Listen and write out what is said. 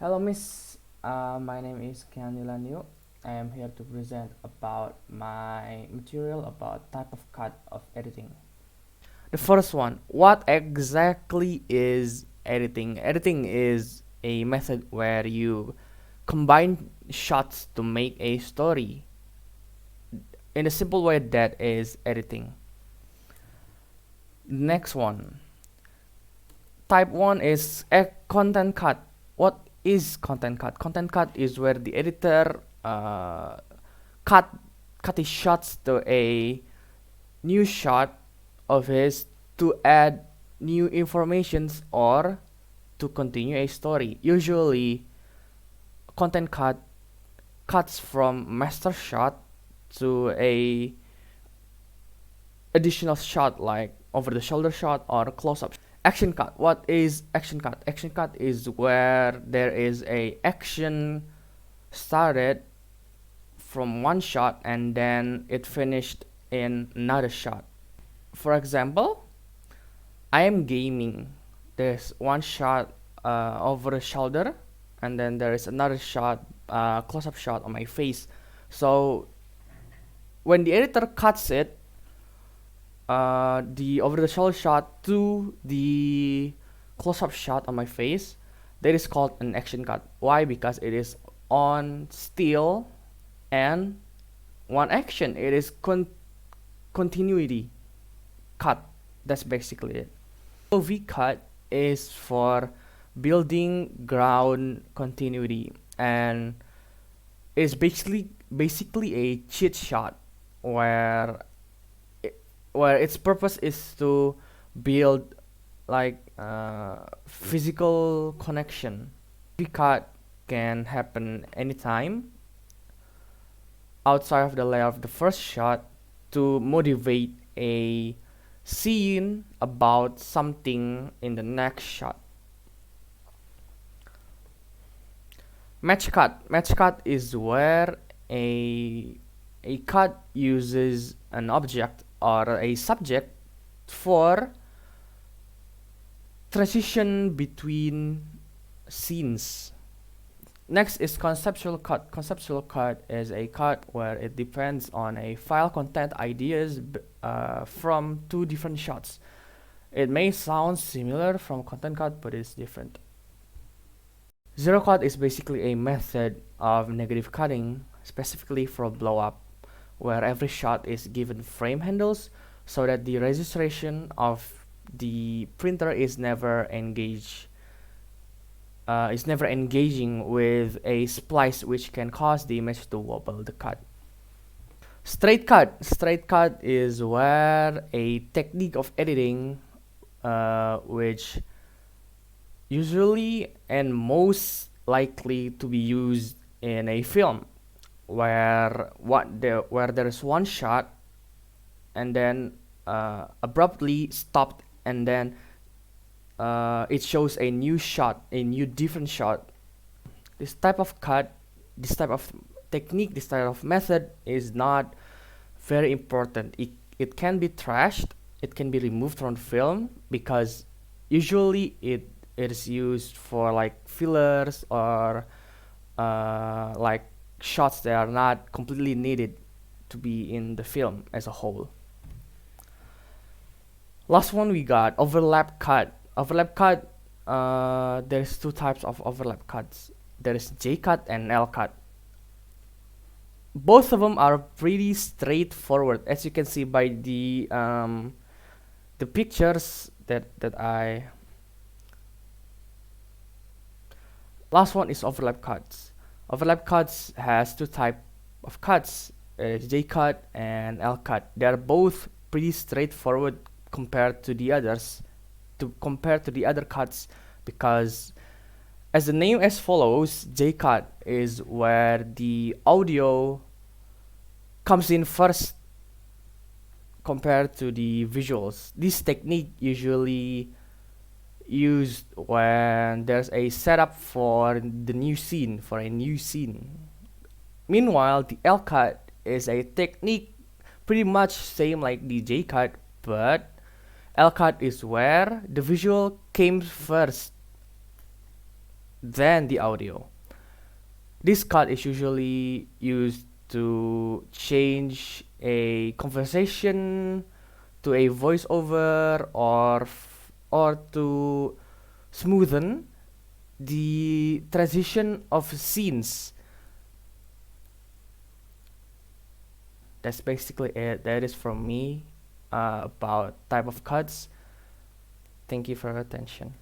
Hello, Miss. My name is Kian. I am here to present about my material about type of cut of editing. The first one, what exactly is editing? Editing is a method where you combine shots to make a story. In a simple way, that is editing. Next one, type 1 is a content cut. What is content cut? Content cut is where the editor cut his shots to a new shot of his to add new informations or to continue a story. Usually content cut cuts from master shot to a additional shot like over the shoulder shot or close up. Action cut. What is action cut? Action cut is where there is a action started from one shot and then it finished in another shot. For example, I am gaming. There's one shot over the shoulder, and then there is another shot, close-up shot on my face. So when the editor cuts it, the over-the-shoulder shot to the close-up shot on my face, that is called an action cut. Why? Because it is on still and one action. It is continuity cut. That's basically it. POV cut is for building ground continuity and is basically a cheat shot where where its purpose is to build like physical connection. POV cut can happen anytime outside of the layer of the first shot to motivate a scene about something in the next shot. Match cut. Match cut is where a cut uses an object or a subject for transition between scenes. Next is conceptual cut. Conceptual cut is a cut where it depends on a file content ideas from two different shots. It may sound similar from content cut, but it's different. Zero cut is basically a method of negative cutting, specifically for blow up, where every shot is given frame handles so that the registration of the printer is never engaging with a splice which can cause the image to wobble the cut. Straight cut. Straight cut is where a technique of editing which usually and most likely to be used in a film where there is one shot and then abruptly stopped and then it shows a new shot, a new different shot. This type of cut, this type of technique, this type of method is not very important. It can be trashed, it can be removed from film because usually it is used for like fillers or like shots that are not completely needed to be in the film as a whole. Last one we got overlap cut. Overlap cut, there's two types of overlap cuts. There is J cut and L cut. Both of them are pretty straightforward, as you can see by the pictures that I. Last one is overlap cuts. Overlap cuts has two type of cuts, J cut and L cut. They are both pretty straightforward compared to the others. Compared to the other cuts, because as the name as follows, J cut is where the audio comes in first compared to the visuals. This technique usually used when there's a setup for the new scene, for a new scene. Meanwhile, the L cut is a technique pretty much same like the J cut, but L cut is where the visual came first than the audio. This cut is usually used to change a conversation to a voiceover, or to smoothen the transition of scenes. That's basically it. That is from me about type of cuts. Thank you for your attention.